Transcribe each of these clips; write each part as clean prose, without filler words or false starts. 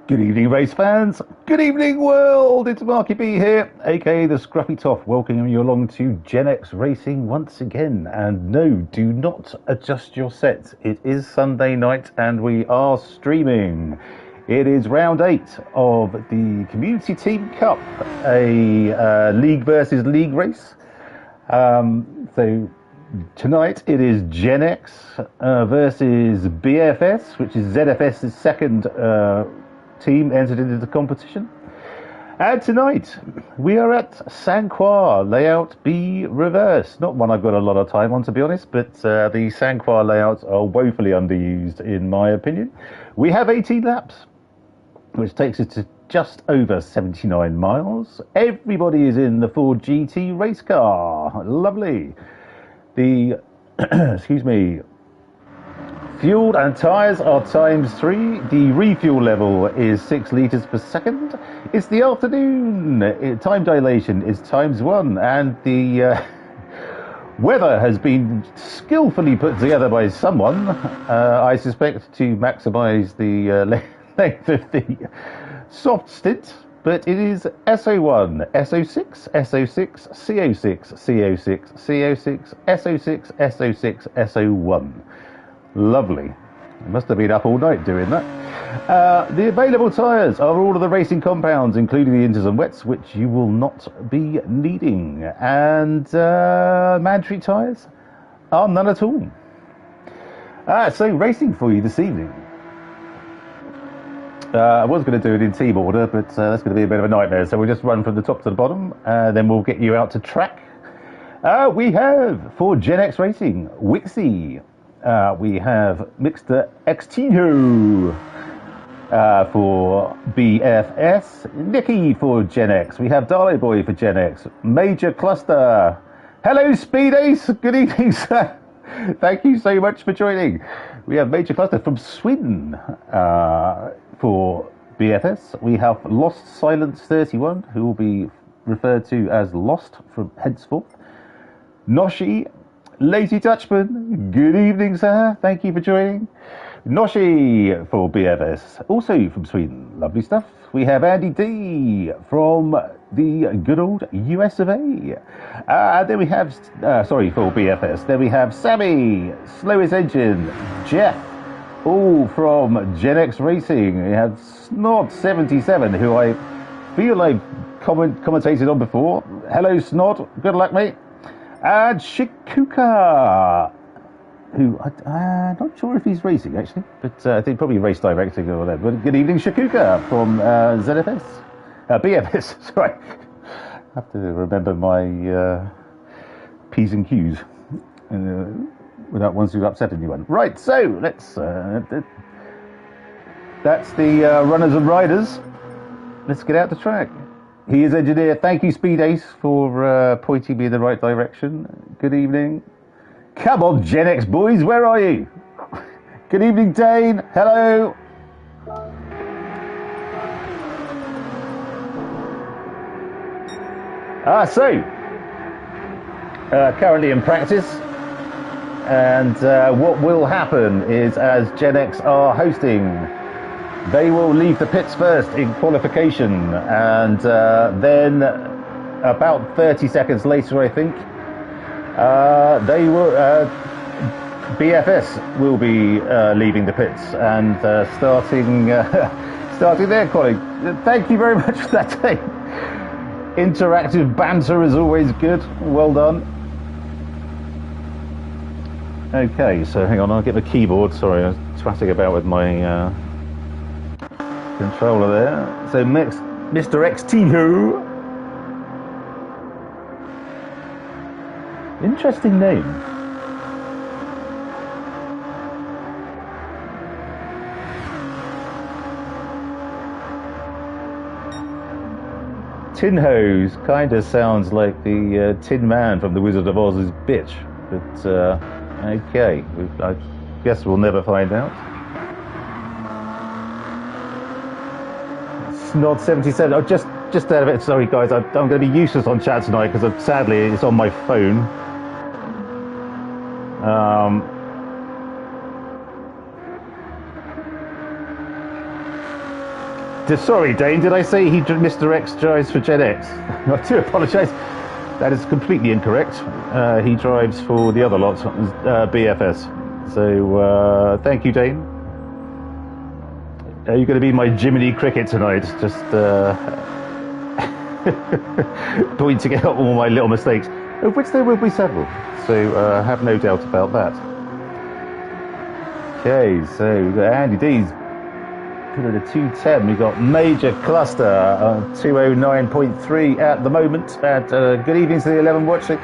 Good evening, race fans. Good evening, world. It's Marky B here, aka the Scruffy Toff, welcoming you along to Gen X Racing once again. And no, do not adjust your sets. It is Sunday night and we are streaming. It is round 8 of the Community Team Cup, a league versus league race. So tonight it is Gen X versus BFS, which is ZFS's second team entered into the competition. And tonight we are at St Croix Layout B Reverse. Not one I've got a lot of time on, to be honest, but the St Croix layouts are woefully underused in my opinion. We have 18 laps, which takes us to just over 79 miles. Everybody is in the Ford GT race car. Lovely. The excuse me, fuel and tyres are ×3. The refuel level is 6 litres per second. It's the afternoon. Time dilation is ×1. And the weather has been skillfully put together by someone, I suspect, to maximise the length of the soft stint. But it is SO1, SO6, SO6, CO6, CO6, CO6, SO6, SO6, SO1. Lovely. Must have been up all night doing that. The available tyres are all of the racing compounds, including the inters and wets, which you will not be needing. And mandatory tyres are none at all. So racing for you this evening. I was going to do it in team order, but that's going to be a bit of a nightmare. So we'll just run from the top to the bottom, then we'll get you out to track. We have, for Gen X Racing, Wixie. We have Mr. Xtino for BFS, Nicky for Gen X. We have Darlow Boy for Gen X, Major Cluster. Hello, Speed Ace. Good evening, sir. Thank you so much for joining. We have Major Cluster from Sweden for BFS. We have Lost Silence 31, who will be referred to as Lost from henceforth. Noshi, Lazy Dutchman, good evening, sir. Thank you for joining. Noshi for BFS, also from Sweden. Lovely stuff. We have Andy D from the good old US of A. Then we have, sorry, for BFS. Then we have Sammy, Slowest Engine, Jeff, all from Gen X Racing. We have Snod77, who I feel I've commentated on before. Hello, Snod. Good luck, mate. And Shikuka, who I'm not sure if he's racing actually, but I think probably race directing or whatever. But good evening, Shikuka from ZFS, BFS. Sorry, I have to remember my P's and Q's without wanting to upset anyone. Right, so let's. That's the runners and riders. Let's get out the track. He is engineer. Thank you, Speed Ace, for pointing me in the right direction. Good evening. Come on, Gen X boys, where are you? Good evening, Dane. Hello. Currently in practice. And what will happen is, as Gen X are hosting, they will leave the pits first in qualification, and then about 30 seconds later, I think, they will BFS will be leaving the pits and starting their quality. Thank you very much for that, Dave. Interactive banter is always good. Well done. Okay, so hang on, I'll get the keyboard. Sorry, I was twatting about with my controller there. So next, Mr. XT-Who. Interesting name. Tin Hose kind of sounds like the Tin Man from The Wizard of Oz's bitch, but okay, I guess we'll never find out. Snod 77. Oh, just out of it. Sorry, guys. I'm going to be useless on chat tonight because sadly it's on my phone. Sorry, Dane, did I say Mr. X drives for Gen X? I do apologise. That is completely incorrect. He drives for the other lot, BFS. So, thank you, Dane. Are you going to be my Jiminy Cricket tonight? Just pointing out all my little mistakes, of which there will be several. So, have no doubt about that. Okay, so we've got Andy D's. Put it at 210. We've got Major Cluster 209.3 at the moment. Good evening to the 11 watching.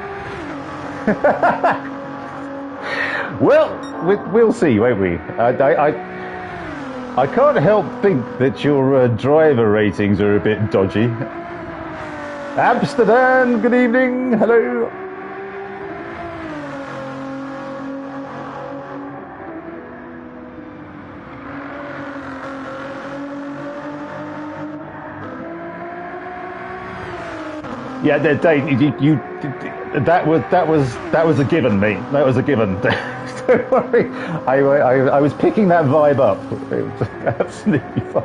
Well, we'll see, won't we? I can't help think that your driver ratings are a bit dodgy. Amsterdam, good evening. Hello. Yeah, Dave, you that was a given, mate. That was a given. Don't worry, I was picking that vibe up. It was absolutely fine.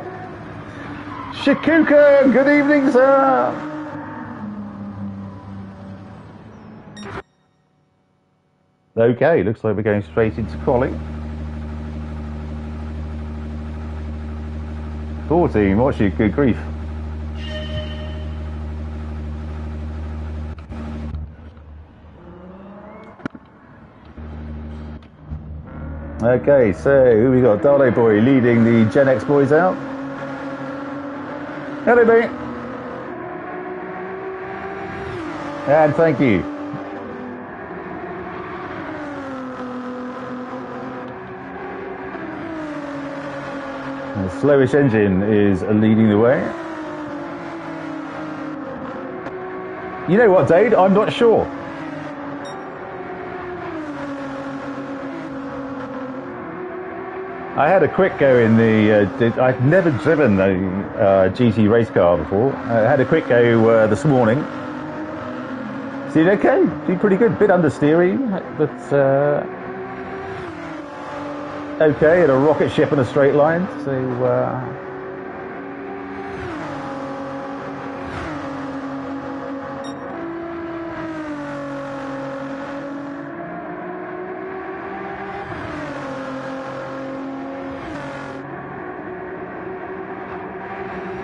Shikuka, good evening, sir. Okay, looks like we're going straight into quali. 14, what's your good grief? Okay, so who we got? Darlo Boy leading the Gen X boys out. Hello, mate. And thank you. The slowish engine is leading the way. You know what, Dade? I'm not sure. I had a quick go in the. I've never driven a GT race car before. I had a quick go this morning. Did okay, did pretty good. Bit understeering, but okay. At a rocket ship in a straight line. So.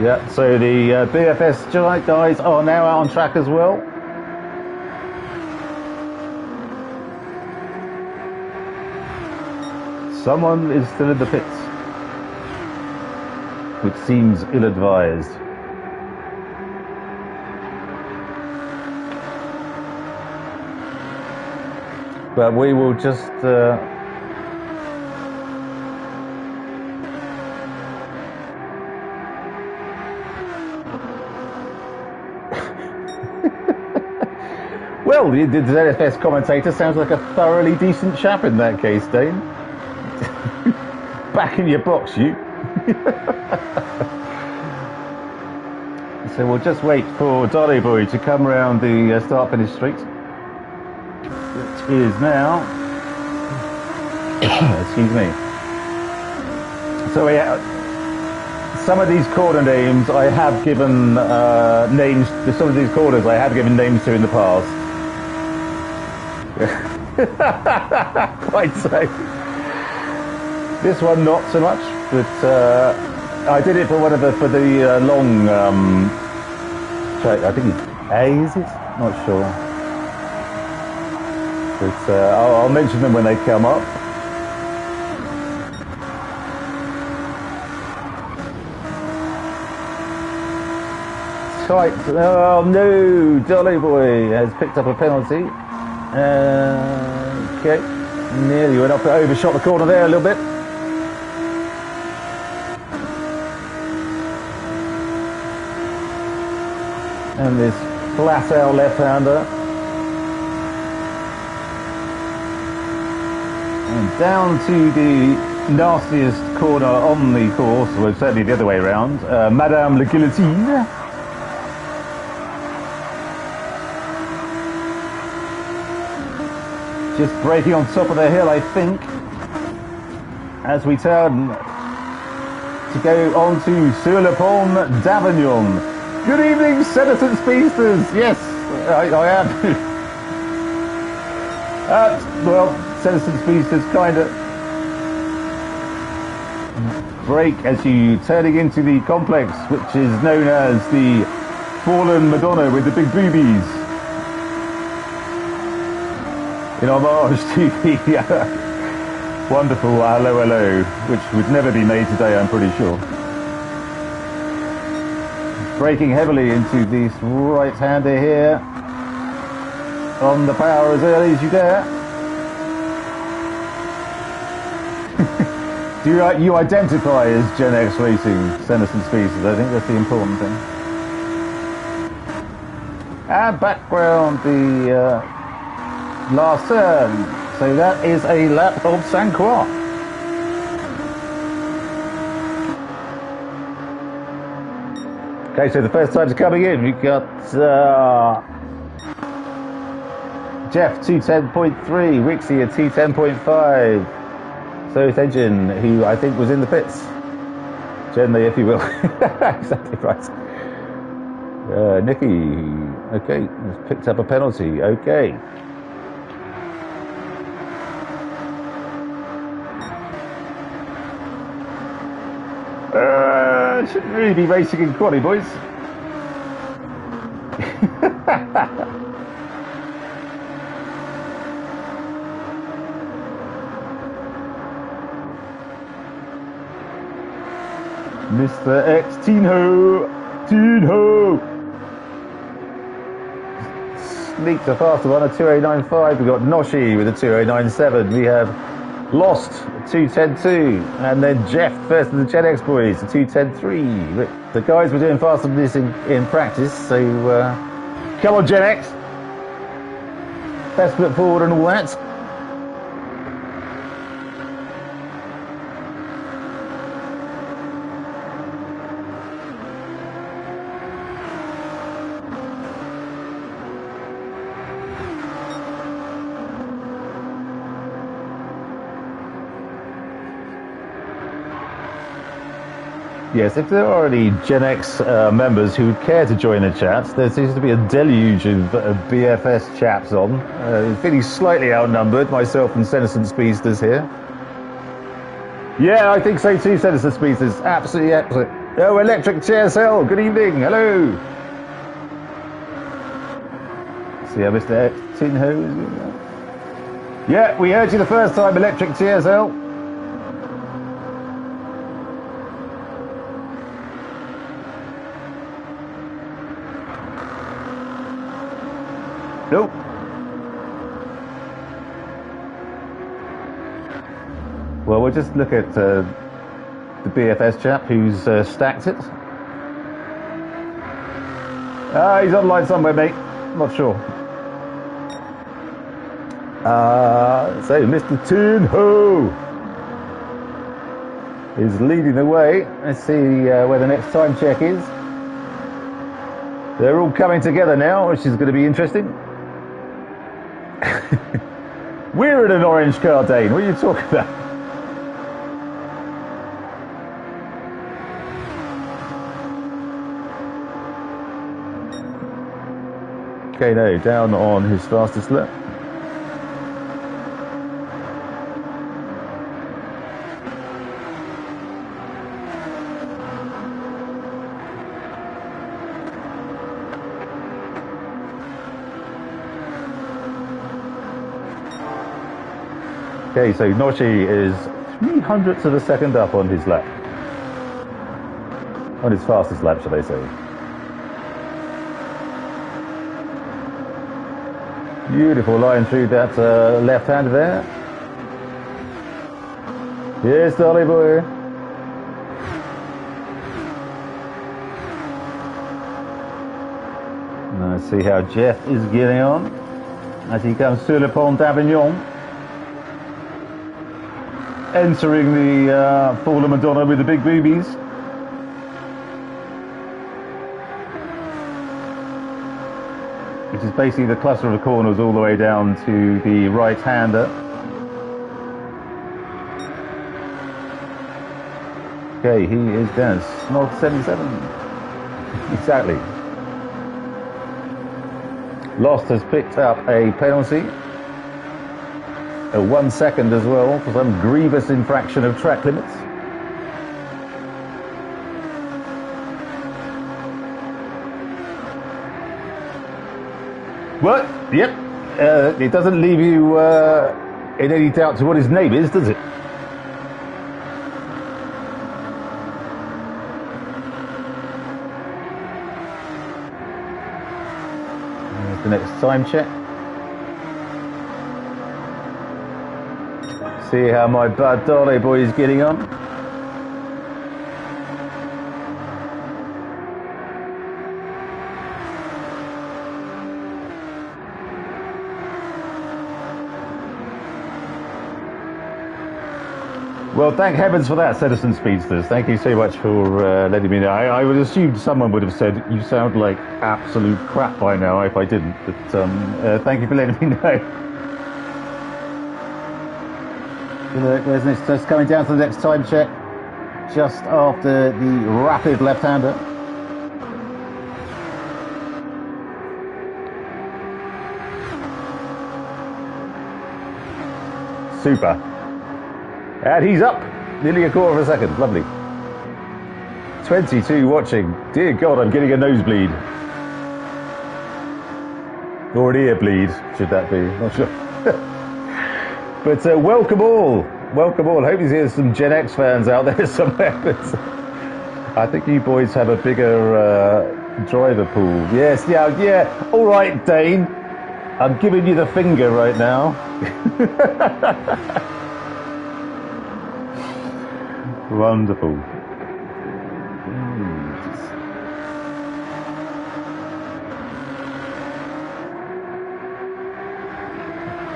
Yeah, so the BFS guys are now out on track as well. Someone is still in the pits, which seems ill-advised. But we will just... Well, the ZFS commentator sounds like a thoroughly decent chap in that case, Dane. Back in your box, you. So we'll just wait for Dolly Boy to come around the start-finish straight. Which is now... Excuse me. So some of these corner names I have given names to some of these corners I have given names to in the past. Quite so. This one not so much, but I did it for one of the long. I think it's A, is it? Not sure. But I'll mention them when they come up. Tight. Oh no! Dolly Boy has picked up a penalty. Okay, nearly went up, overshot the corner there a little bit. And this flat out left-hander. And down to the nastiest corner on the course, well certainly the other way around, Madame La Guillotine. Just braking on top of the hill, I think, as we turn to go on to Sur le Pont d'Avignon. Good evening, Senators Speedsters. Yes, I am. Well, Senators Speedsters kind of break as you turning into the complex, which is known as the Fallen Madonna with the big boobies. In homage to the wonderful Hello Hello, which would never be made today, I'm pretty sure. Braking heavily into this right-hander here. On the power as early as you dare. Do you identify as Gen X Racing, Seneson Species? I think that's the important thing. And background, the last turn. So that is a lap of St Croix. Okay, so the first times coming in, we've got Jeff 210.3, Wixie at 210.5. Soth Engine, who I think was in the pits. Gently, if you will. Exactly right. Nicky, okay, has picked up a penalty. Okay. Shouldn't really be racing in quali, boys. Mr. X Tinho! Sneaked a faster one, a 209.5. We've got Noshi with a 209.7. We have Lost, 210.2. And then Jeff, first of the Gen X boys, a 210.3. The guys were doing faster than this in practice, so come on, Gen X. Best foot forward and all that. Yes, if there are any Gen X members who would care to join the chat, there seems to be a deluge of BFS chaps on. Feeling slightly outnumbered, myself and Seneson Speedsters here. Yeah, I think so too, Seneson Speedsters. Absolutely excellent. Oh, Electric TSL, good evening, hello. See how Mr. X Tinho is. Yeah, we heard you the first time, Electric TSL. Nope. Well, we'll just look at the BFS chap who's stacked it. He's online somewhere, mate. Not sure. So, Mr. Tinho is leading the way. Let's see where the next time check is. They're all coming together now, which is going to be interesting. We're in an orange car, Dane. What are you talking about? Okay, no, down on his fastest lap. Okay, so Noshi is 300ths of a second up on his lap. On his fastest lap, shall I say. Beautiful line through that left hand there. Yes, Dolly boy. Let's see how Jeff is getting on as he comes sur le pont d'Avignon. Entering the Fallen Madonna with the big boobies. Which is basically the cluster of corners all the way down to the right-hander. Okay, he is down. Snod 77. Exactly. Lost has picked up a penalty. A 1 second as well for some grievous infraction of track limits. What? Yep. It doesn't leave you in any doubt to what his name is, does it? Here's the next time check. See how my bad Dale boy is getting on. Well, thank heavens for that, Citizen Speedsters. Thank you so much for letting me know. I would assume someone would have said, you sound like absolute crap by now if I didn't. But thank you for letting me know. Look, there's this just coming down to the next time check, just after the rapid left-hander. Super. And he's up, nearly a quarter of a second, lovely. 22 watching, dear God, I'm getting a nosebleed. Or an ear bleed, should that be, not sure. But welcome all, welcome all. Hope there's some Gen X fans out there somewhere. But I think you boys have a bigger driver pool. Yes, yeah, all right, Dane. I'm giving you the finger right now. Wonderful.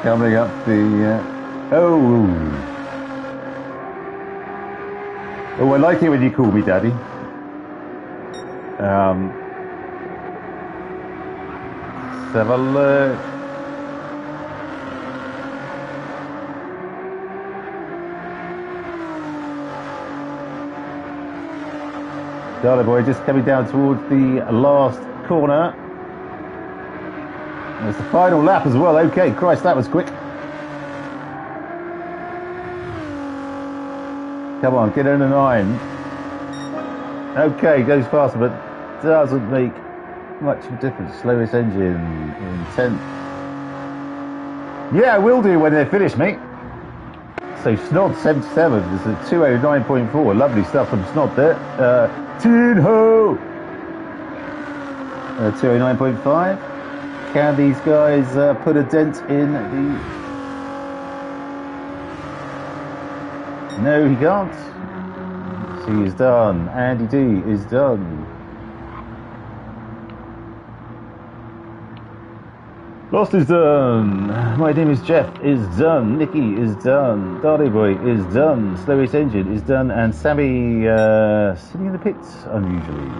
Coming up the... oh, I like it when you call me Daddy. Let's have a look. Darling boy just coming down towards the last corner. It's the final lap as well. Okay, Christ, that was quick. Come on, get in a 9. Okay, goes faster, but doesn't make much of a difference. Slowest engine in 10th. Yeah, will do when they're finished, mate. So Snod 77 is a 209.4. Lovely stuff from Snod there. Tin-ho! 209.5. Can these guys put a dent in the... No, he can't. C is done. Andy D is done. Lost is done. My name is Jeff is done. Nicky is done. Dardy Boy is done. Slowest Engine is done. And Sammy sitting in the pits unusually.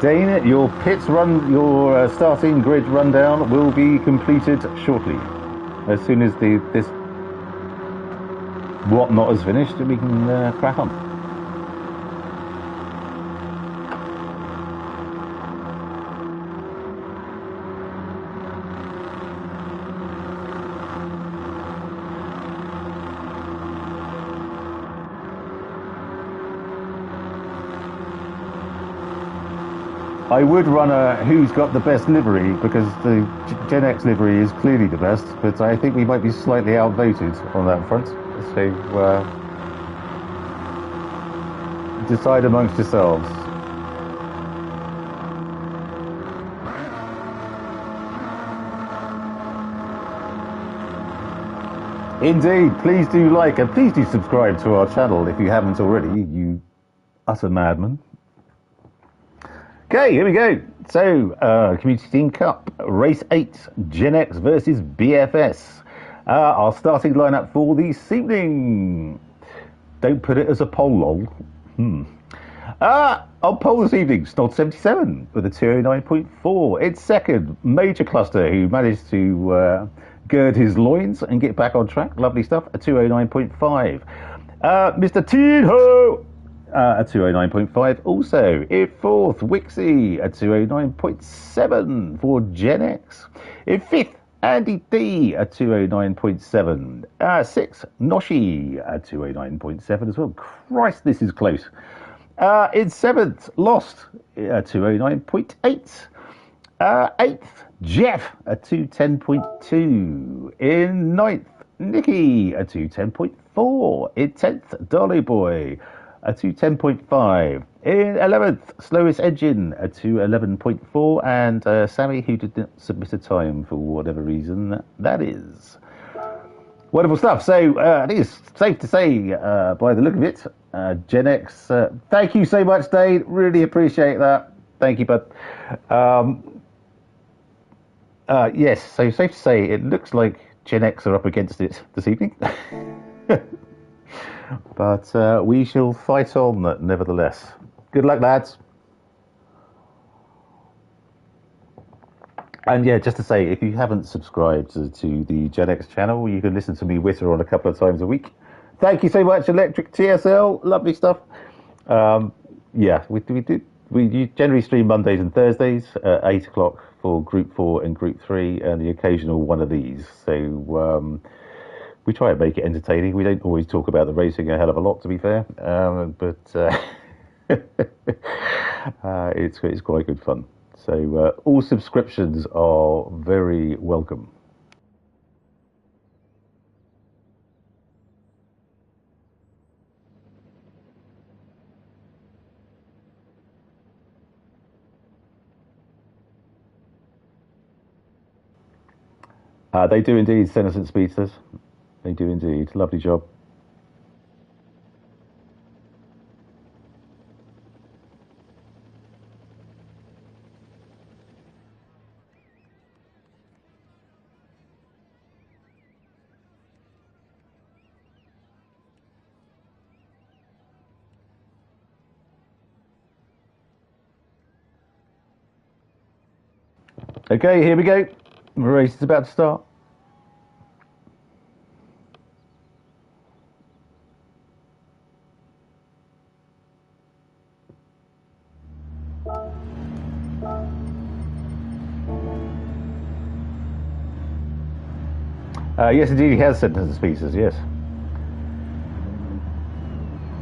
Dane, your pits run, your starting grid rundown will be completed shortly. As soon as this whatnot is finished, we can crack on. I would run a who's got the best livery, because the Gen X livery is clearly the best, but I think we might be slightly outvoted on that front. So decide amongst yourselves. Indeed, please do like and please do subscribe to our channel if you haven't already, you utter madman. Okay, here we go. So, Community Team Cup, Race 8, Gen X versus BFS. Our starting lineup for this evening. Don't put it as a poll, lol. On poll this evening, Snod 77 with a 209.4. It's second, Major Cluster, who managed to gird his loins and get back on track. Lovely stuff. A 209.5. Mr. Tino a 209.5. Also in fourth, Wixie a 209.7 for Gen X. In fifth, Andy D a 209.7. Sixth, Noshi a 209.7 as well. Christ, this is close. In seventh, Lost a 209.8. Eighth, Jeff a 210.2. In ninth, Nikki a 210.4. In 10th, Dolly Boy a 210.5. In 11th, Slowest Engine a 211.4. And Sammy, who did not submit a time for whatever reason that is. Wonderful stuff. So I think it's safe to say, by the look of it, Gen X, thank you so much, Dave. Really appreciate that. Thank you, bud. Yes, so safe to say it looks like Gen X are up against it this evening. But we shall fight on nevertheless. Good luck, lads. And yeah, just to say, if you haven't subscribed to the Gen X channel, you can listen to me witter on a couple of times a week. Thank you so much, Electric TSL. Lovely stuff. Yeah, we generally stream Mondays and Thursdays at 8 o'clock for Group 4 and Group 3, and the occasional one of these. So we try and make it entertaining. We don't always talk about the racing a hell of a lot, to be fair, but it's quite good fun. So all subscriptions are very welcome. They do indeed, Senescent Speedsters. They do indeed. Lovely job. Okay, here we go. The race is about to start. Yes, indeed, he has Senescent Speedsters, yes.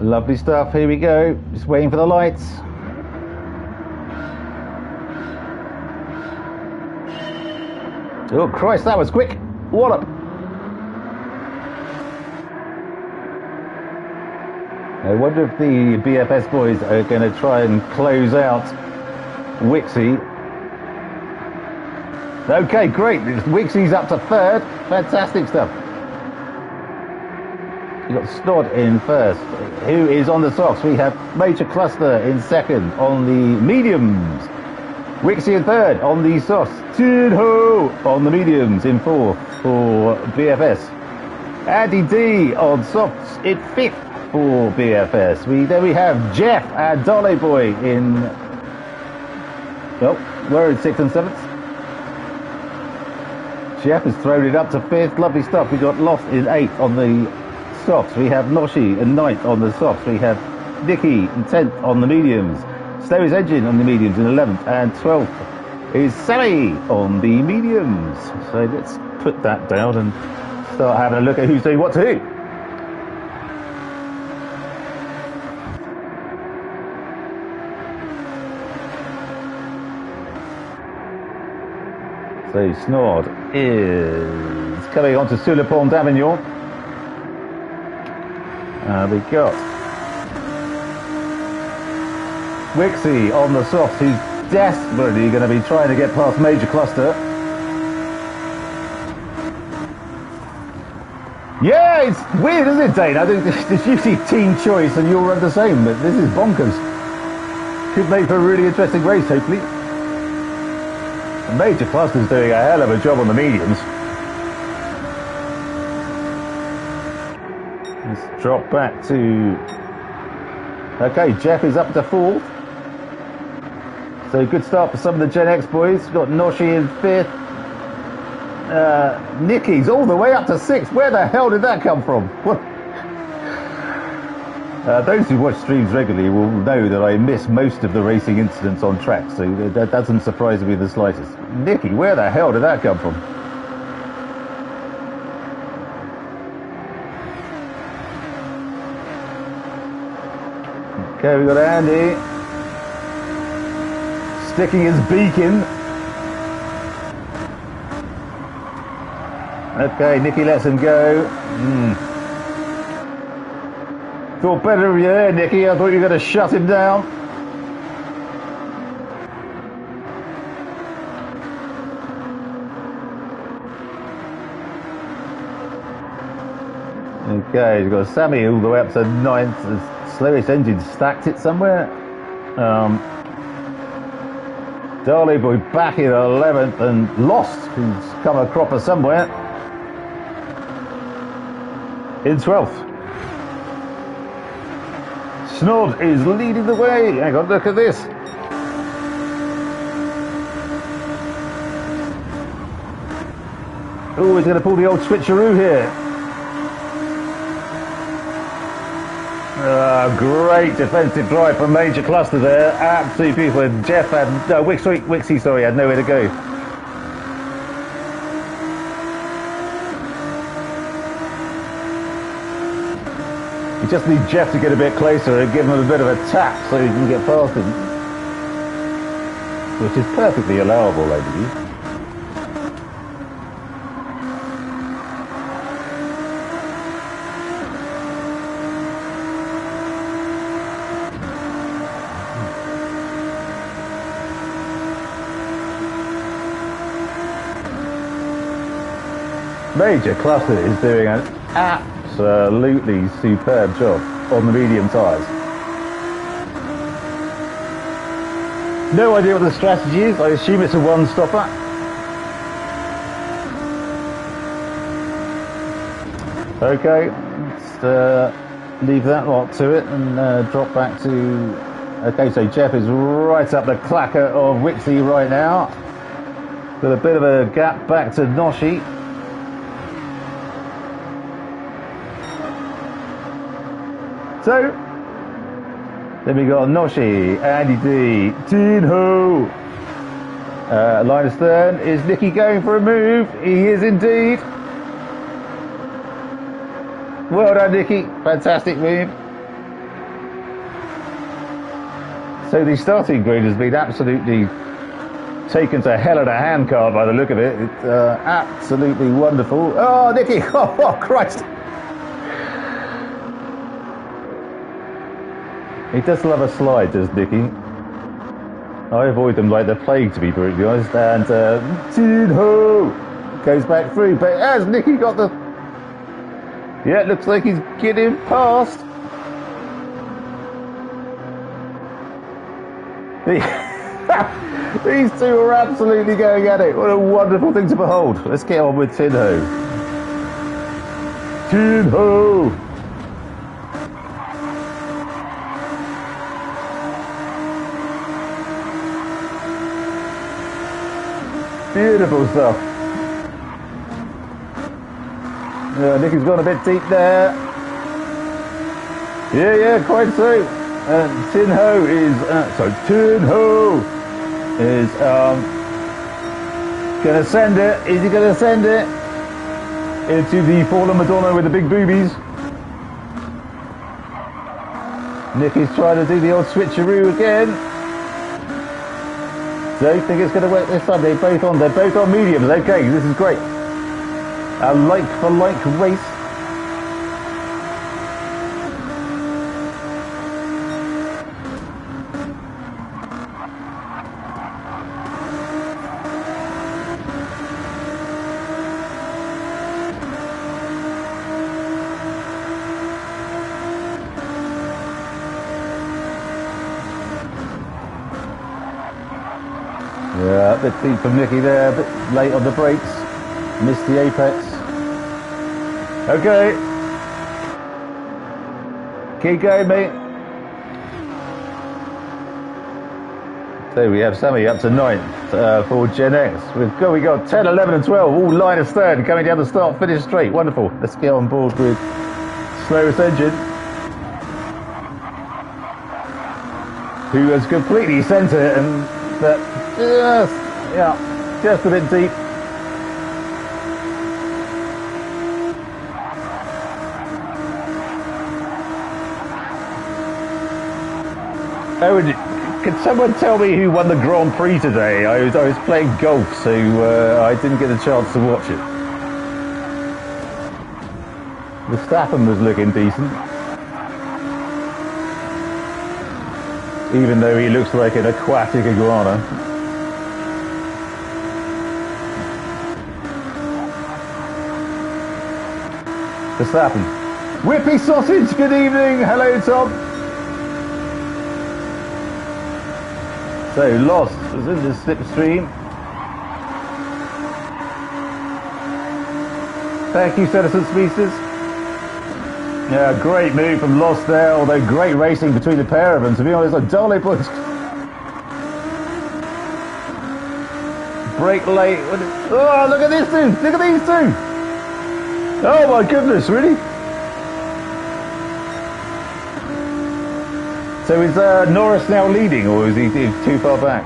Lovely stuff, here we go. Just waiting for the lights. Oh, Christ, that was quick. Wallop. I wonder if the BFS boys are going to try and close out Wixie. Okay, great. Wixie's up to third. Fantastic stuff. You've got Snod in first, who is on the softs. We have Major Cluster in second on the mediums. Wixie in third on the softs. Tidho on the mediums in fourth for BFS. Andy D on softs in fifth for BFS. Then we have Jeff and Dolly Boy in... Well, we're in sixth and seventh. Jeff has thrown it up to fifth. Lovely stuff. We got Lost in eighth on the softs. We have Noshi in ninth on the softs. We have Nikki in 10th on the mediums. Slowest Engine on the mediums in 11th. And 12th is Sammy on the mediums. So let's put that down and start having a look at who's doing what to who. So Snod is coming on to Sur le Pont d'Avignon. We got Wixie on the softs, who's desperately going to be trying to get past Major Cluster. Yeah, it's weird, isn't it, Dane? I think there's usually team choice and you'll run the same, but this is bonkers. Could make for a really interesting race, hopefully. Major Cluster's doing a hell of a job on the mediums. Let's drop back to... Okay, Jeff is up to fourth. So good start for some of the Gen X boys. We've got Noshi in fifth. Nicky's all the way up to 6th. Where the hell did that come from? What? Those who watch streams regularly will know that I miss most of the racing incidents on track, so that doesn't surprise me the slightest. Nicky, where the hell did that come from? Okay, we got Andy sticking his beak in. Okay, Nicky lets him go. Thought better of you there, Nicky. I thought you were going to shut him down. Okay, he's got Sammy all the way up to 9th. The slowest engine stacked it somewhere. Darley Boy back in 11th and Lost, who's come a cropper somewhere, in 12th. Snod is leading the way. Hang on, look at this. Oh, he's going to pull the old switcheroo here. Great defensive drive from Major Cluster there. Absolutely beautiful. Jeff had, no, Wixie, sorry, had nowhere to go. You just need Jeff to get a bit closer and give him a bit of a tap so he can get past him. Which is perfectly allowable, I believe. Major Cluster is doing an absolutely superb job on the medium tyres. No idea what the strategy is. I assume it's a one-stopper. Okay, let's leave that lot to it and drop back to... Okay, so Jeff is right up the clacker of Wixie right now. Got a bit of a gap back to Noshi. So, then we got Noshi, Andy D, Tinho. Line astern, is Nicky going for a move? He is indeed. Well done, Nicky. Fantastic move. So the starting grid has been absolutely taken to hell in a handcart by the look of it. It's absolutely wonderful. Oh, Nicky! Oh, Christ! He does love a slide, does Nicky? I avoid them like the plague, to be brutally honest. And Tinho goes back through, but has Nicky got the... Yeah, it looks like he's getting past. These two are absolutely going at it. What a wonderful thing to behold. Let's get on with Tinho. Tinho! Beautiful stuff. Yeah, Nicky's gone a bit deep there. Yeah, quite so. Tinho is gonna send it. Is he gonna send it into the fallen Madonna with the big boobies? Nicky's trying to do the old switcheroo again. Don't think it's going to work this time. They're both on mediums. Okay, this is great. A like for like race. Yeah, a bit deep from Nicky there, a bit late on the brakes. Missed the apex. Okay. Keep going, mate. So we have Sammy up to 9th for Gen X. We got 10, 11 and 12, all line astern, coming down the start, finish straight. Wonderful. Let's get on board with slowest engine, who has completely sent it, and but just a bit deep. Oh, could someone tell me who won the Grand Prix today? I was playing golf, so I didn't get a chance to watch it. Verstappen was looking decent, even though he looks like an aquatic iguana. Verstappen. Whippy sausage, good evening. Hello, Tom. So, Lost is in the slipstream. Thank you, Citizen Species. Yeah, great move from Lost there, although great racing between the pair of them. To be honest, like Dole Bush. Brake late. Oh, look at these two! Look at these two! Oh my goodness, really? So is Norris now leading, or is he too far back?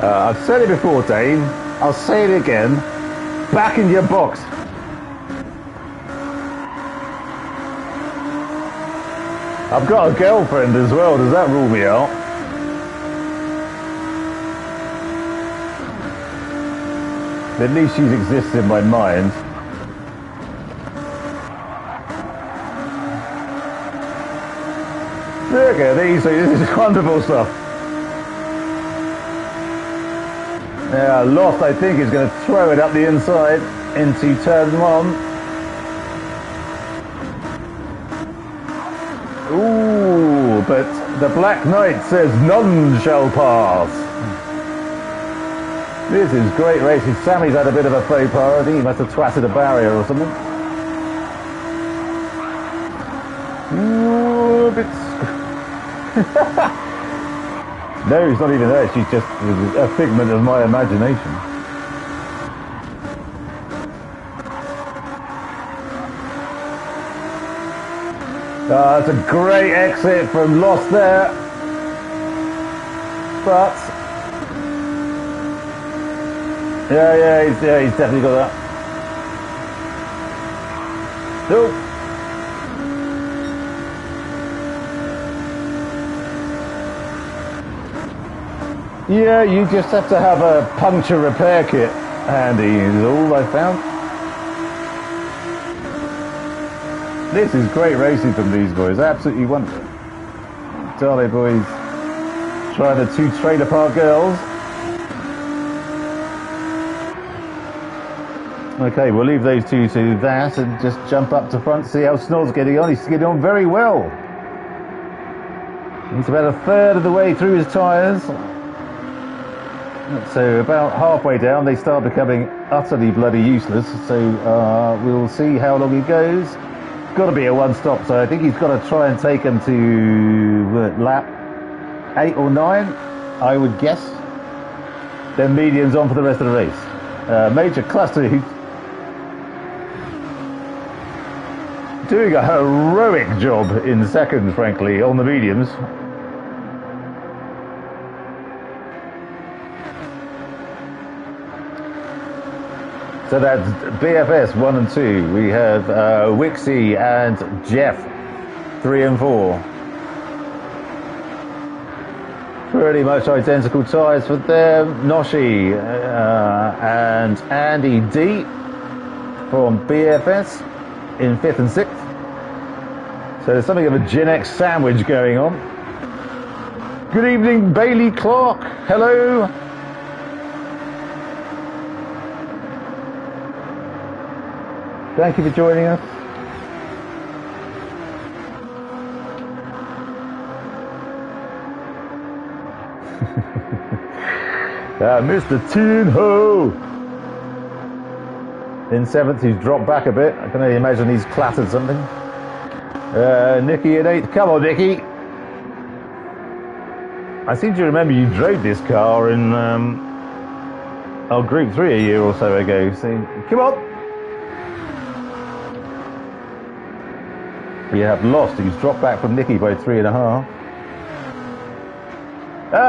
I've said it before, Dane. I'll say it again. Back in your box. I've got a girlfriend as well, does that rule me out? At least she exists in my mind. Look at these, this is wonderful stuff. Yeah, Lost, I think, is going to throw it up the inside into turn 1. Ooh, but the Black Knight says none shall pass. This is great racing. Sammy's had a bit of a faux pas. I think he must have twatted a barrier or something. Ooh, a bit... No, it's not even there. She's just a figment of my imagination. That's a great exit from Lost there. But he's definitely got that. Nope. Yeah, you just have to have a puncture repair kit handy, is all I found. This is great racing from these boys, absolutely wonderful. Darley boys trying the 2 trailer park girls. Okay, we'll leave those two to that and just jump up to front, see how Snor's getting on. He's getting on very well. He's about a third of the way through his tyres. So about halfway down they start becoming utterly bloody useless, so we'll see how long he goes. Got to be a one-stop, so I think he's got to try and take him to lap 8 or 9, I would guess. Then medium's on for the rest of the race. Major Cluster, who's doing a heroic job in second, frankly, on the mediums. So that's BFS 1 and 2. We have Wixie and Jeff 3 and 4. Pretty much identical tyres for them. Noshi and Andy D from BFS in 5th and 6th. So there's something of a Gen X sandwich going on. Good evening, Bailey Clark. Hello. Thank you for joining us. Mr. Tin Ho in 7th, he's dropped back a bit. I can only imagine he's clattered something. Nicky in 8th. Come on, Nicky. I seem to remember you drove this car in Group 3 a year or so ago. So, come on. We have lost. He's dropped back from Nicky by 3.5.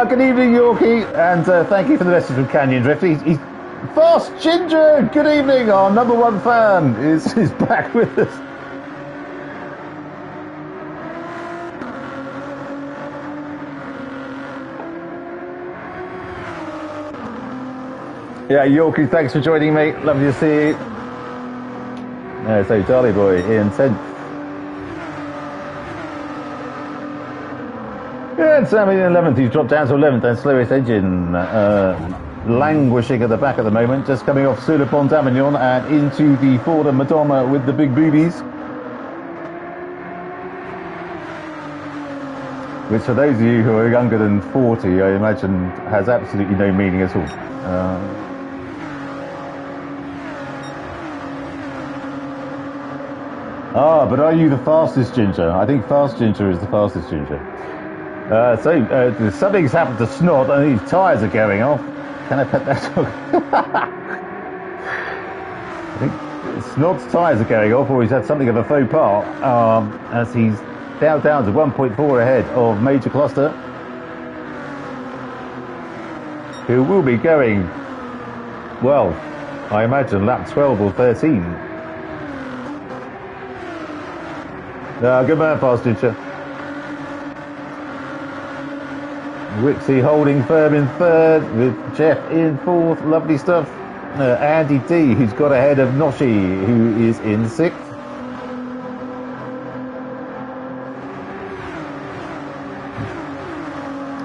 Good evening, Yorkie, and thank you for the message from Canyon Drift. He's Fast Ginger. Good evening. Our #1 fan is back with us. Yeah, Yorkie, thanks for joining, mate. Lovely to see you. So Charlie Boy in 10th. And Sammy in 11th, he's dropped down to 11th, and slowest engine languishing at the back at the moment, just coming off sur le pont d'Avignon and into the Ford and Madonna with the big boobies. Which for those of you who are younger than 40, I imagine has absolutely no meaning at all. But are you the fastest Ginger? I think Fast Ginger is the fastest Ginger. Something's happened to Snot and his tyres are going off. Can I put that on? I think Snot's tyres are going off, or he's had something of a faux pas, as he's down to 1.4 ahead of Major Cluster, who will be going, well, I imagine lap 12 or 13. Good man, Fast Ginger. Wixie holding firm in 3rd, with Jeff in 4th. Lovely stuff. Andy D, who's got ahead of Noshi, who is in 6th.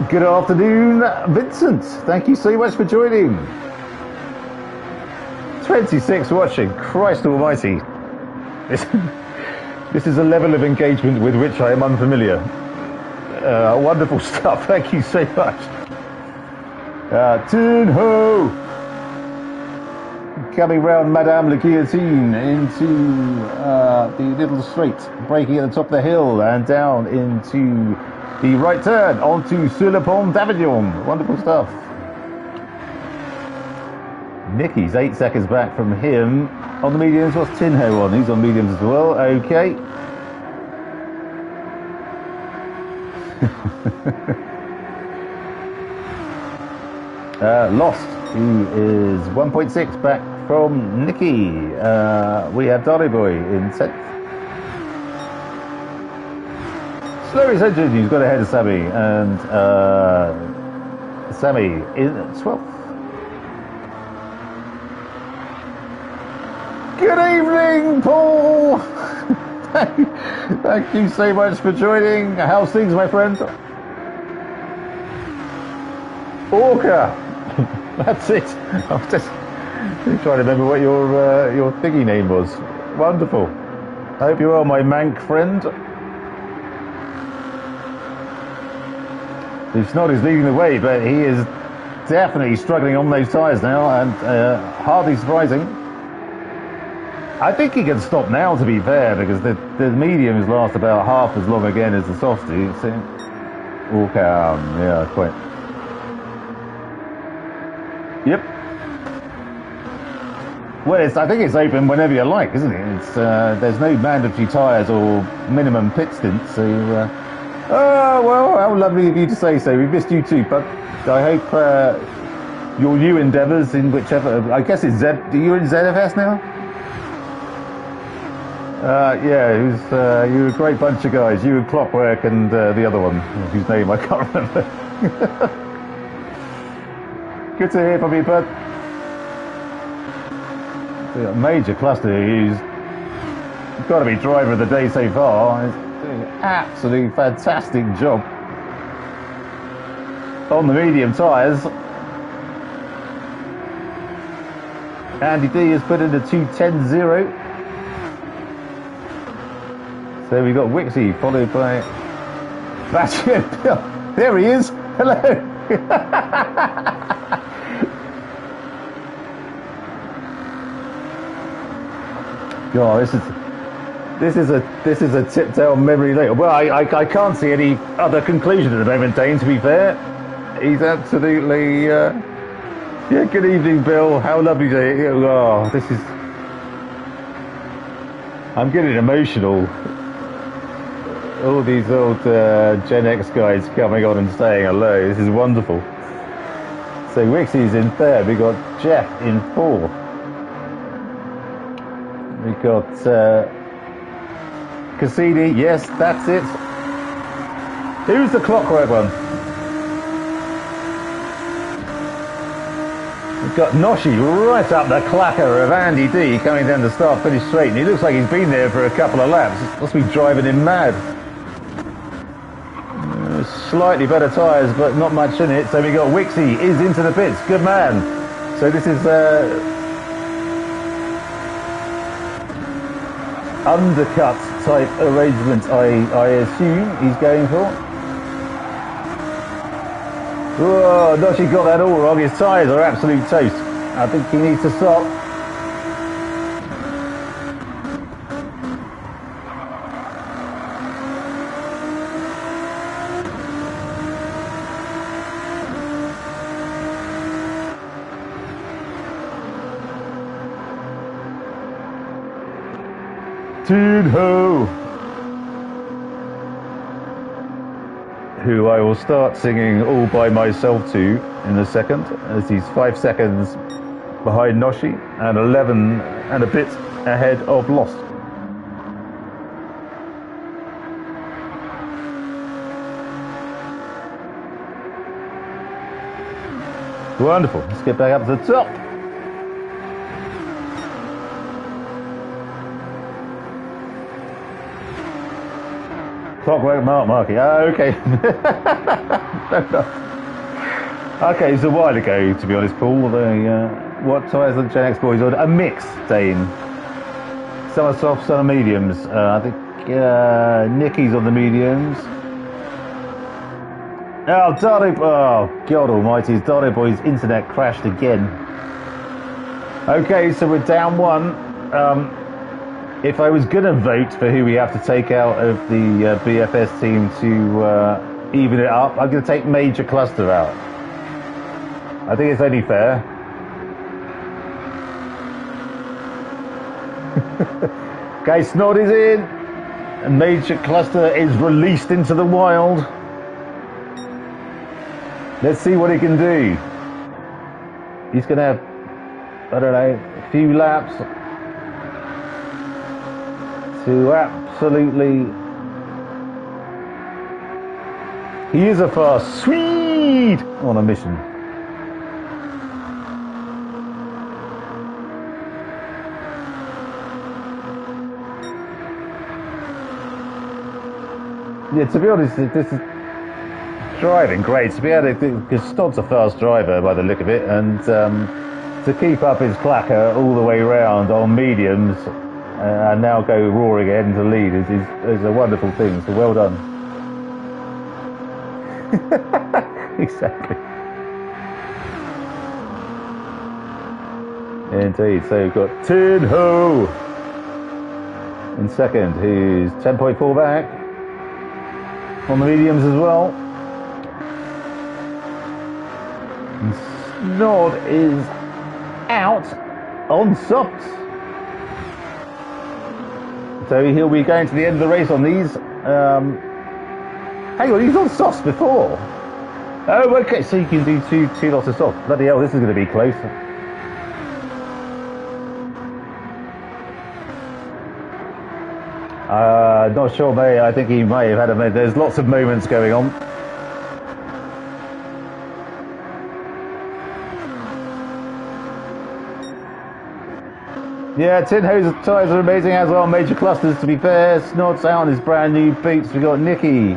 Good afternoon, Vincent. Thank you so much for joining. 26 watching. Christ almighty. This is a level of engagement with which I am unfamiliar. Wonderful stuff. Thank you so much. Tin Ho coming round Madame Le Guillotine into the little straight, braking at the top of the hill and down into the right turn onto sur le pont d'Avignon. Wonderful stuff. Nicky's 8 seconds back from him on the mediums. What's Tin Ho on? He's on mediums as well. Okay. Lost, who is 1.6 back from Nicky. We have Dolly Boy in 10th. Slowest engine, who's got ahead of Sammy, and Sammy in 12th. Good evening, Paul. Thank you so much for joining. How's things, my friend? Orca. That's it. I was just trying to remember what your thingy name was. Wonderful. I hope you're well, my Mank friend. Snot is leading the way, but he is definitely struggling on those tyres now, and hardly surprising. I think he can stop now, to be fair, because the mediums last about half as long again as the softs do. So, yeah, quite. Yep. Well, I think it's open whenever you like, isn't it? It's there's no mandatory tyres or minimum pit stints. So, well, how lovely of you to say so. We missed you too, but I hope your new endeavours in whichever. I guess it's Z. You're in ZFS now. You're a great bunch of guys. You and Clockwork and the other one, whose name I can't remember. Good to hear from you, bud. Major Cluster, who's got to be driver of the day so far. He's doing an absolutely fantastic job on the medium tyres. Andy D has put in a 2:10.0. So we've got Wixie followed by Batchet. There he is. Hello. God, this is a tip down memory lane. Well, I can't see any other conclusion at the moment, Dane. To be fair, he's absolutely. Yeah. Good evening, Bill. How lovely to hear. Oh, this is. I'm getting emotional. All these old Gen X guys coming on and saying hello. This is wonderful. So Wixie's in third. We got Jeff in fourth. We got Cassini. Yes, that's it. Who's the clockwork one? We've got Noshi right up the clacker of Andy D coming down to start finish straight, and he looks like he's been there for a couple of laps. It must be driving him mad. Slightly better tyres, but not much in it. So we got Wixie is into the pits. Good man. So this is undercut type arrangement, I assume he's going for. Whoa, Noshi got that all wrong. His tyres are absolute toast. I think he needs to stop. Ho, who I will start singing all by myself to in a second, as he's 5 seconds behind Noshi and 11 and a bit ahead of Lost. Wonderful. Let's get back up to the top. Clockwork Marky. Okay. Okay, it's a while ago, to be honest, Paul. What tyres are the Gen X boys on? A mix, Dane. Some are soft, some are mediums. I think Nicky's on the mediums. Oh, Dardo. Oh, God almighty. Dardo Boy's internet crashed again. Okay, so we're down one. If I was going to vote for who we have to take out of the BFS team to even it up, I'm going to take Major Cluster out. I think it's only fair. Okay, Snod is in. And Major Cluster is released into the wild. Let's see what he can do. He's going to have, I don't know, a few laps to absolutely. He is a fast Swede on a mission. Yeah, to be honest, this is driving great. To be able to, because Stod's a fast driver by the look of it, and to keep up his clacker all the way round on mediums. And now go roaring ahead into lead is a wonderful thing, so well done. Exactly. Indeed, so we've got Tin Ho in second, who's 10.4 back on the mediums as well. And Snod is out on softs. So he'll be going to the end of the race on these. Hang on, he's on softs before. Oh, okay, so you can do two lots of softs. Bloody hell, this is going to be close. Not sure, mate. I think he may have had a minute. There's lots of moments going on. Yeah, Tin Ho's tyres are amazing as well. Major Clusters, to be fair. Snod's out on his brand new boots. We got Nicky.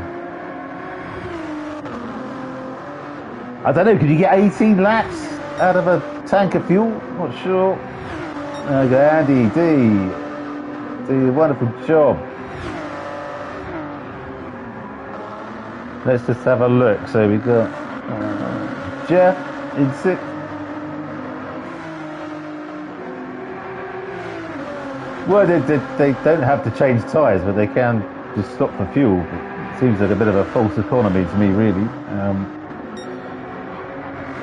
I don't know, could you get 18 laps out of a tank of fuel? Not sure. Okay, Andy D. Do a wonderful job. Let's just have a look. So we got Jeff in sixth. Well, they don't have to change tyres, but they can just stop for fuel. It seems like a bit of a false economy to me, really.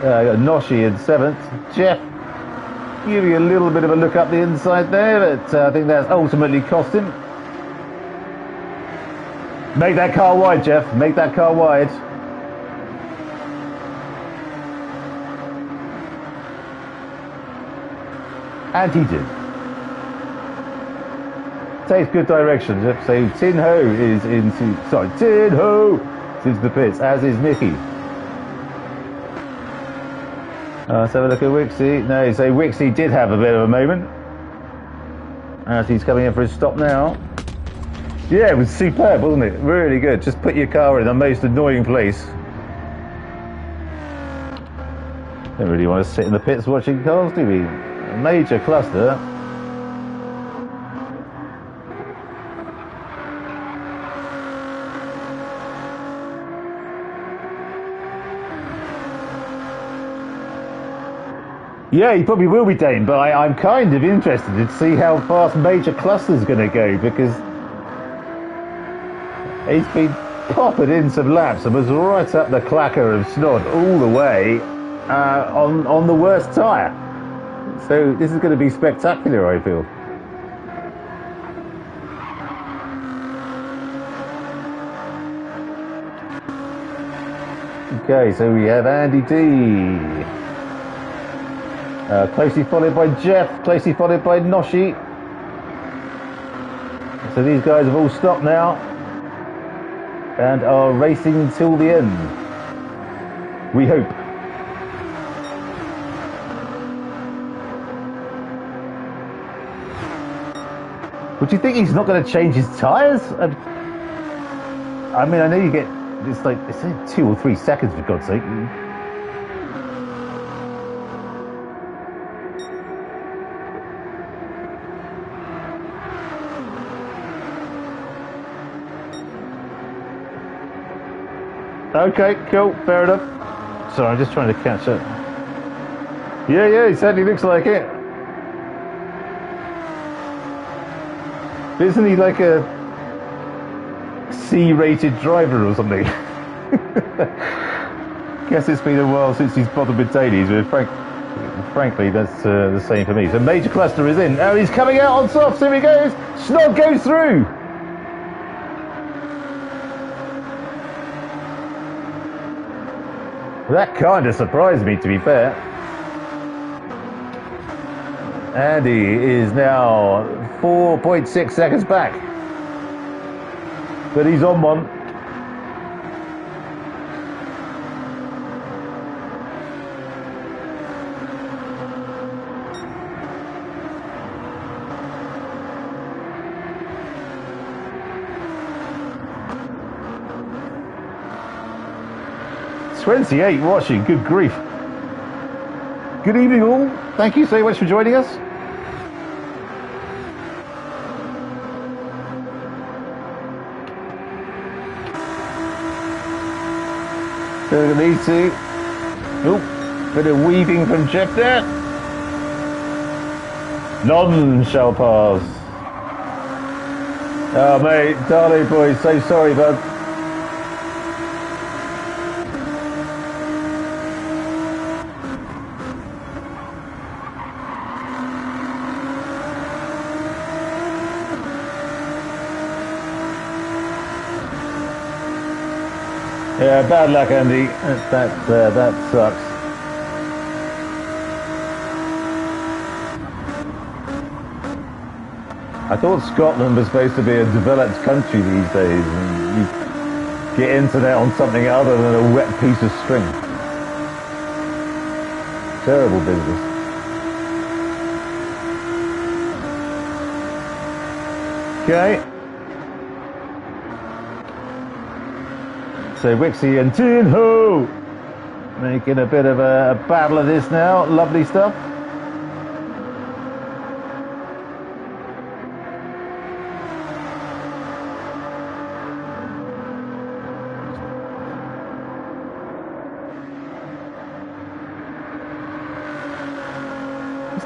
I got Noshi in 7th. Jeff giving a little bit of a look up the inside there, but I think that's ultimately cost him. Make that car wide, Jeff. Make that car wide. And he did. Takes good direction. So Tin Ho is into... Sorry, Tin Ho is into the pits, as is Mickey. Let's have a look at Wixie. No, so Wixie did have a bit of a moment. As he's coming in for his stop now. Yeah, it was superb, wasn't it? Really good. Just put your car in the most annoying place. Don't really want to sit in the pits watching cars, do we? A major cluster. Yeah, he probably will be, Dane, but I'm kind of interested to see how fast major cluster's going to go, because he's been popping in some laps and was right up the clacker of Snod all the way on the worst tyre. So this is going to be spectacular, I feel. Okay, so we have Andy D. Closely followed by Jeff, closely followed by Noshi. So these guys have all stopped now and are racing until the end. We hope. Would you think he's not going to change his tyres? I mean, I know you get, it's like 2 or 3 seconds for God's sake. Okay, cool, fair enough. Sorry, I'm just trying to catch up. Yeah, he certainly looks like it. Isn't he like a C-rated driver or something? Guess it's been a while since he's bothered with dailies, but frankly, that's the same for me. So major cluster is in. Oh, he's coming out on softs. Here he goes. Snog goes through. That kind of surprised me, to be fair. Andy is now 4.6 seconds back. But he's on one. "28 watching, good grief. Good evening all, thank you so much for joining us. So these two, oh, bit of weaving from Jeff there. None shall pass. Oh mate, darling boy, so sorry bud. Yeah, bad luck, Andy. That sucks. I thought Scotland was supposed to be a developed country these days, and you get internet on something other than a wet piece of string. Terrible business. Okay. So Wixie and Tin Ho making a bit of a battle of this now. Lovely stuff.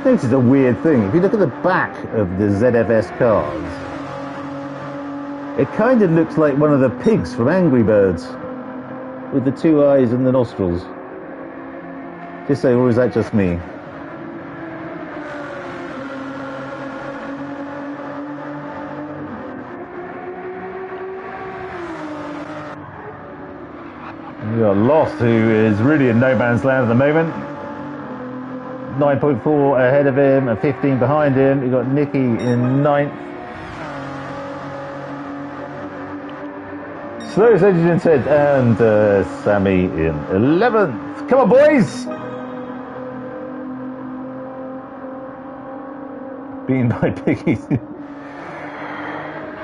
noticed a weird thing. If you look at the back of the ZFS cars, it kind of looks like one of the pigs from Angry Birds, with the two eyes and the nostrils. Just say, or is that just me? We got Lost, who is really in no man's land at the moment. 9.4 ahead of him and 15 behind him. We've got Nicky in 9th. Slowest engine in 10th, and Sammy in 11th. Come on, boys! Being by piggies.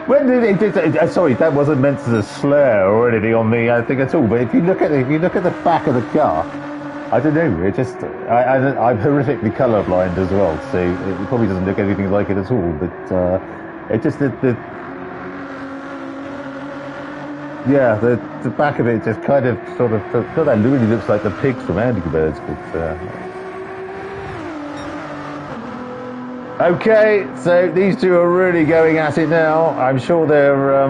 When did it? Sorry, that wasn't meant as a slur or anything on me, I think at all. But if you look at the back of the car, I don't know. It just I'm horrifically colourblind as well, so it probably doesn't look anything like it at all. But it just the back of it just kind of sort of that really looks like the pigs from Angry Birds. But okay, so these two are really going at it now. I'm sure their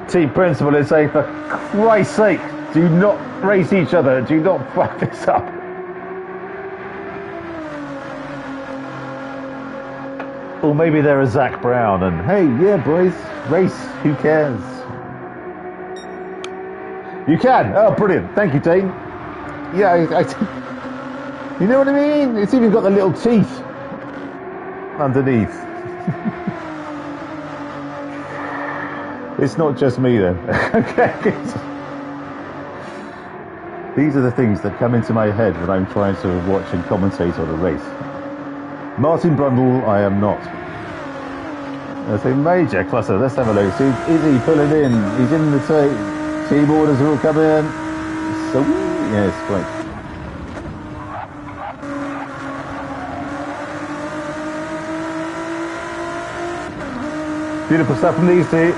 team principal is saying, for Christ's sake, do not race each other. Do not fuck this up. Or maybe they're a Zach Brown and, hey, yeah, boys, race, who cares? You can. Oh, brilliant. Thank you, Dane. Yeah, you know what I mean? It's even got the little teeth underneath. It's not just me then. Okay. These are the things that come into my head when I'm trying to watch and commentate on a race. Martin Brundle, I am not. That's a major cluster. Let's have a look. So is he pulling in? He's in the team orders are all coming in. So yes, great. Beautiful stuff from these two.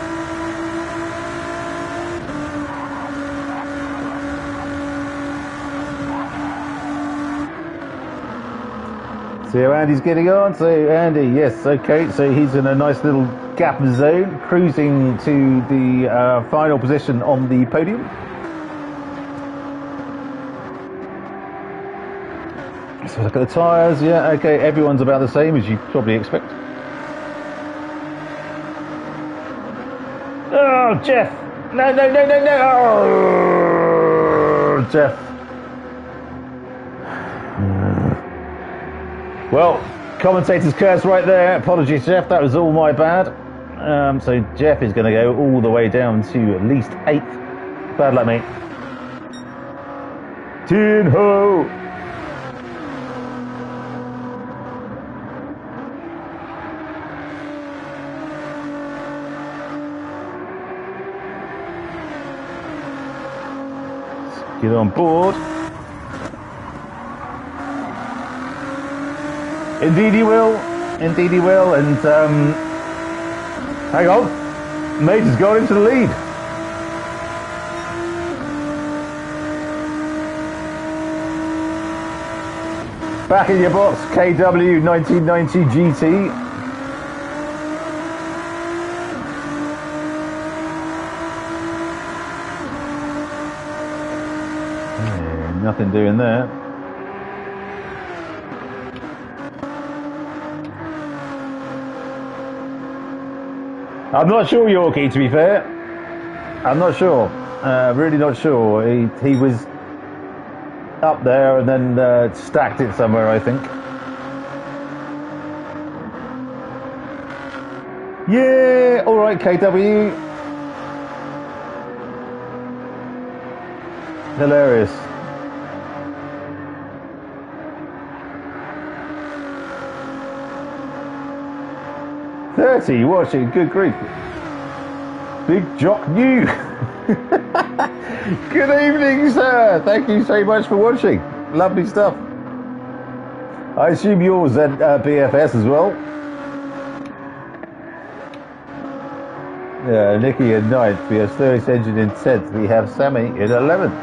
See how Andy's getting on. So Andy, yes, okay. So he's in a nice little gap zone, cruising to the final position on the podium. So look at the tyres. Yeah, okay. Everyone's about the same as you probably expect. Oh, Jeff! No! Oh, Jeff. Well, commentator's curse right there. Apologies, Jeff. That was all my bad. So Jeff is going to go all the way down to at least 8th. Bad luck, mate. Tin ho! Get on board. Indeed he will. Indeed he will. And hang on. Major's got into the lead. Back in your box, KW 1990 GT. Nothing doing there. I'm not sure, Yorkie, to be fair. I'm not sure. Really not sure. He was up there and then stacked it somewhere, I think. Yeah, all right, KW. Hilarious. Watching, good grief. Big Jock New. Good evening, sir. Thank you so much for watching. Lovely stuff. I assume yours at BFS as well. Yeah, Nicky in 9th. We have Slowest Engine in 10th. We have Sammy in 11th.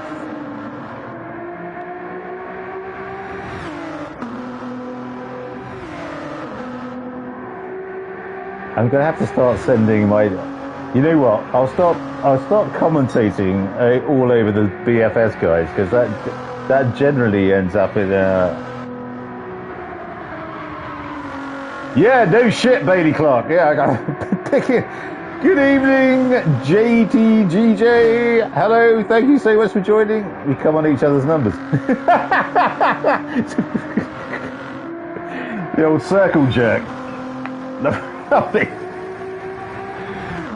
I'm going to have to start sending my... You know what? I'll start commentating all over the BFS guys, because that generally ends up in Yeah, no shit, Bailey Clark. Yeah, I got to pick it. Good evening, JTGJ. Hello, thank you so much for joining. We come on each other's numbers. The old circle jerk. Nothing.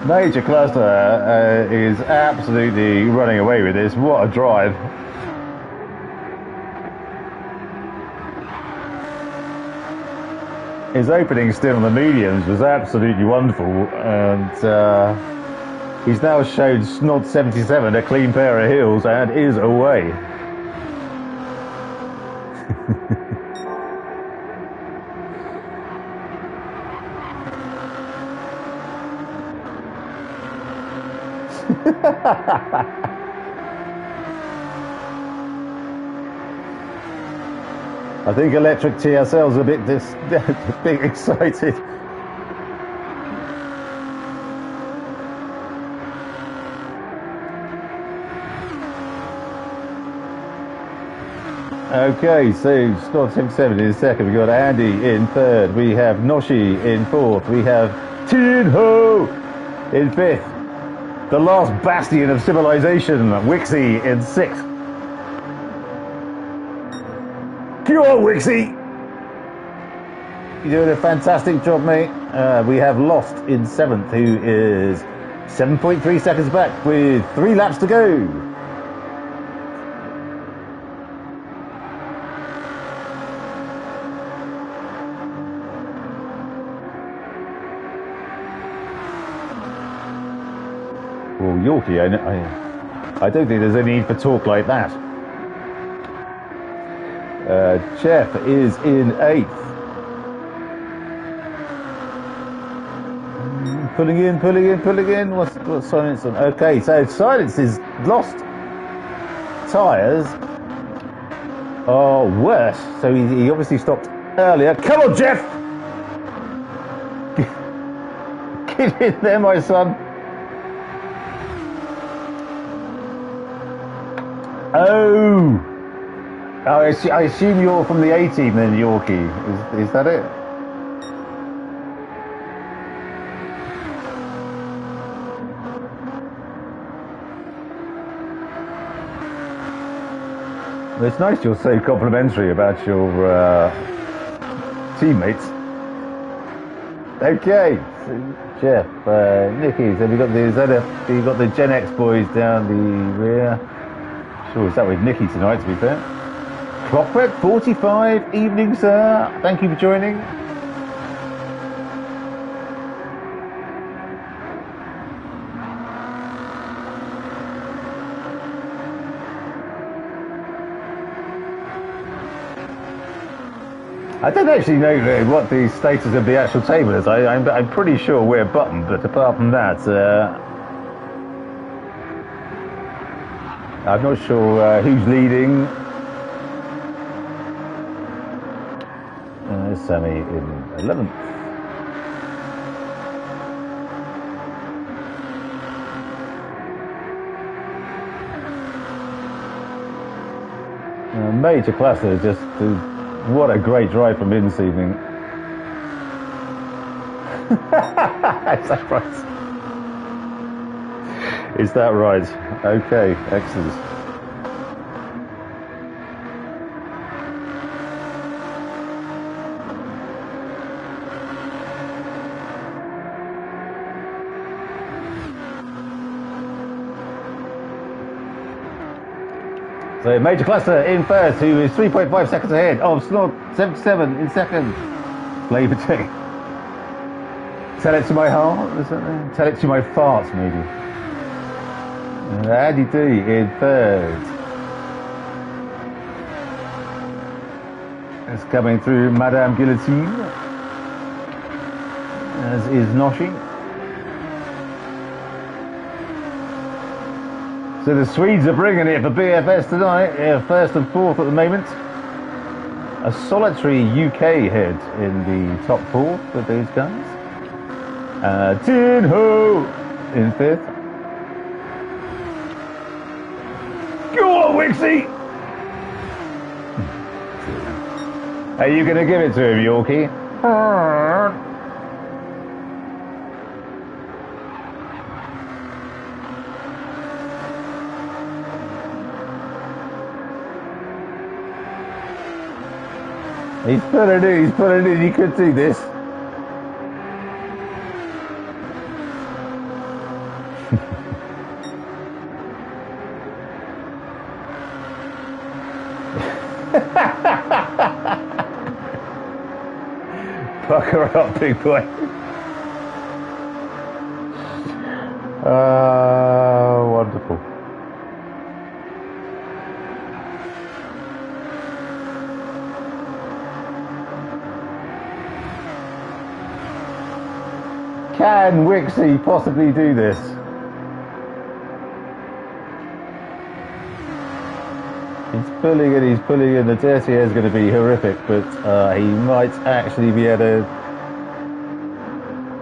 Major Cluster is absolutely running away with this. What a drive. His opening stint on the mediums was absolutely wonderful, and he's now showed Snod 77 a clean pair of heels and is away. I think electric TSL's a bit excited. Okay, so Snod 77 in second. We got Andy in third. We have Noshi in fourth. We have Tin-Ho in fifth. The last bastion of civilization, Wixie in sixth. Come on, Wixie! You're doing a fantastic job, mate. We have Lost in seventh, who is 7.3 seconds back with 3 laps to go. Well, Yorkie, I don't think there's any need for talk like that. Jeff is in 8th. Pulling in. What's Silence on? Okay, so Silence is lost tyres are worse. So he obviously stopped earlier. Come on, Jeff! Get in there, my son. Oh! I assume you're from the A team then, Yorkie. Is that it? Well, it's nice you're so complimentary about your teammates. Okay, so Jeff, Nicky, so we got the Gen X boys down the rear. Sure, is that with Nicky tonight, to be fair? Clockwork 45, evening, sir. Thank you for joining. I don't actually know what the status of the actual table is. I'm pretty sure we're bottom, but apart from that, I'm not sure who's leading. Sammy in 11th. Major Cluster, just what a great drive from him this evening. Is that right? Is that right? Okay, excellent. So Major Cluster in first, who is 3.5 seconds ahead of Snod 77 in second. Flavor Tea. Tell it to my heart, is that there? Tell it to my farts, maybe. Andy D in third. It's coming through Madame Guillotine, as is Noshi. So the Swedes are bringing it for BFS tonight, first and fourth at the moment. A solitary UK head in the top four for those guys. Tin Ho in 5th. Go on, Wixie! Are you going to give it to him, Yorkie? He's pulling in, you could see this. Pucker up, big boy. Wonderful. Can Wixie possibly do this? He's pulling in. The dirty air is going to be horrific, but he might actually be able to.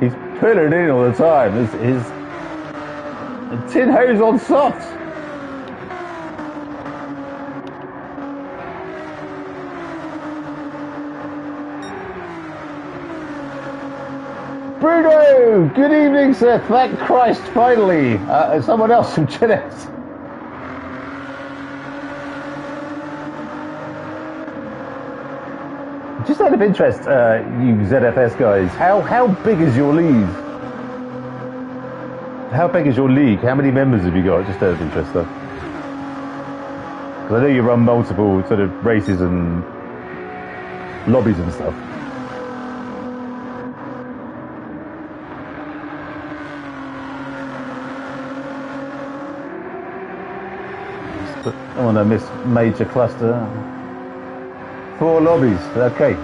He's pulling in all the time. His Tin Ho's on soft. Bruno! Good evening, sir. Thank Christ, finally. Someone else from Jeanette. Just out of interest, you ZFS guys, how big is your league? How big is your league? How many members have you got? Just out of interest, though. Because I know you run multiple sort of races and lobbies and stuff. I want to miss major cluster. 4 lobbies, okay.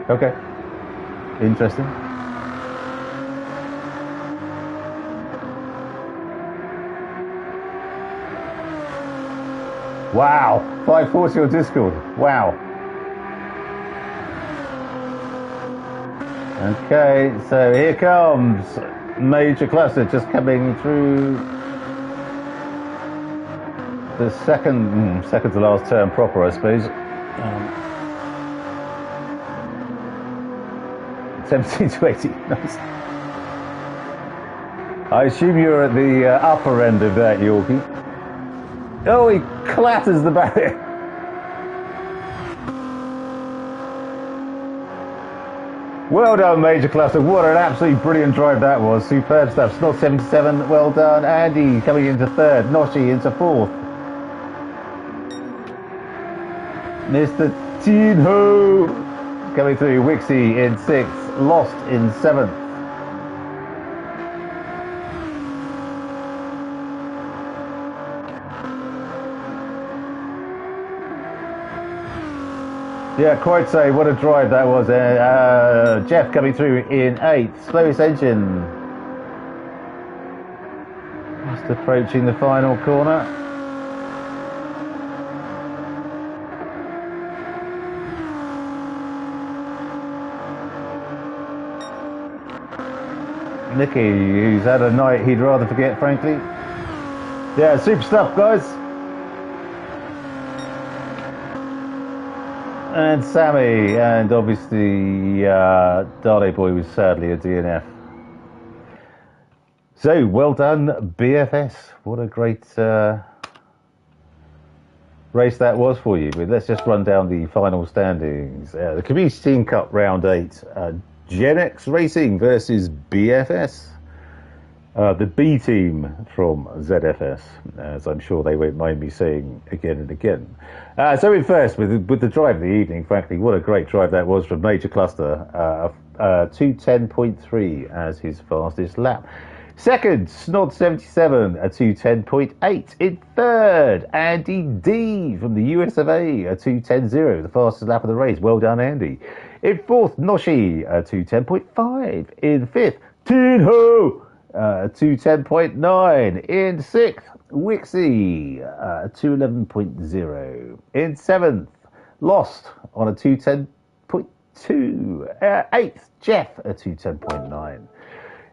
Okay. Interesting. Wow, 540 on Discord. Wow. Okay, so here comes major cluster just coming through the second to last turn proper, I suppose. 17 to 80. Nice. I assume you're at the upper end of that, Yorkie. Oh, he clatters the barrier. Well done, Major Cluster. What an absolutely brilliant drive that was. Superb stuff. Snot 77, well done. Andy coming into 3rd. Noshi into 4th. Mr. Tin Ho coming through. Wixie in 6th. Lost in 7th. Yeah, quite so. What a drive that was. Jeff coming through in 8th. Slowest engine. Just approaching the final corner. Nicky, who's had a night he'd rather forget, frankly. Yeah, super stuff, guys. And Sammy, and obviously Darley Boy was sadly a DNF. So, well done, BFS. What a great race that was for you. But let's just run down the final standings. The Community Team Cup Round 8. Gen X Racing versus BFS. The B team from ZFS, as I'm sure they won't mind me saying again and again. So in first, with the drive of the evening, frankly, what a great drive that was from Major Cluster. 210.3 as his fastest lap. Second, Snod 77, a 210.8. In third, Andy D from the US of A, a 210.0, the fastest lap of the race. Well done, Andy. In fourth, Noshi, a 210.5. In fifth, Tin Ho, 210.9. In sixth, Wixie, 211.0. In seventh, Lost on a 210.2. 8th, Jeff, a 210.9.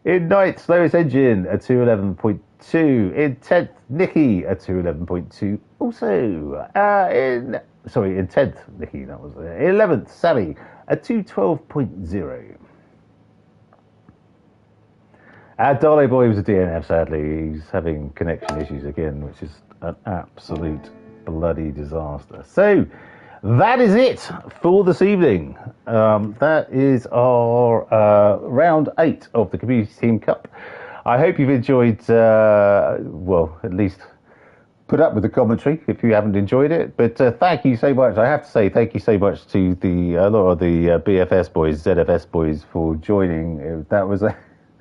In 9th, Slowest Engine, a 211.2. In 10th, Nikki, a 211.2. Also, in 10th, Nikki, that was there. In 11th, Sally, a 212.0. Darley Boy was a DNF, sadly. He's having connection issues again, which is an absolute bloody disaster. So, that is it for this evening. That is our round 8 of the Community Team Cup. I hope you've enjoyed, well, at least put up with the commentary if you haven't enjoyed it. But thank you so much. I have to say thank you so much to a lot of the BFS boys, ZFS boys for joining. That was a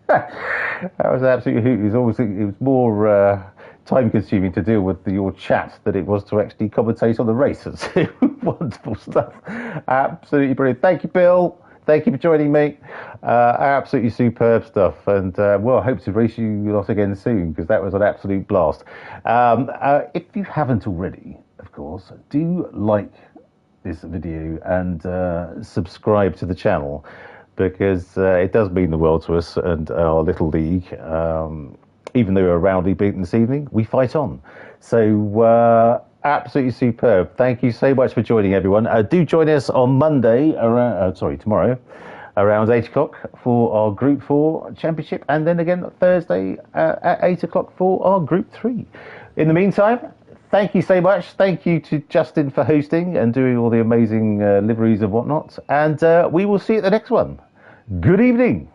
that was absolutely hoot. It was more time consuming to deal with your chat than it was to actually commentate on the race. It's wonderful stuff. Absolutely brilliant. Thank you, Bill. Thank you for joining me. Absolutely superb stuff. And well, I hope to race you lot again soon, because that was an absolute blast. If you haven't already, of course, do like this video and subscribe to the channel, because it does mean the world to us and our little league. Even though we're roundly beaten this evening, we fight on. So absolutely superb. Thank you so much for joining, everyone. Do join us on Monday, tomorrow, around 8 o'clock for our Group 4 Championship, and then again Thursday at 8 o'clock for our Group 3. In the meantime, thank you so much. Thank you to Justin for hosting and doing all the amazing liveries and whatnot. And we will see you at the next one. Good evening.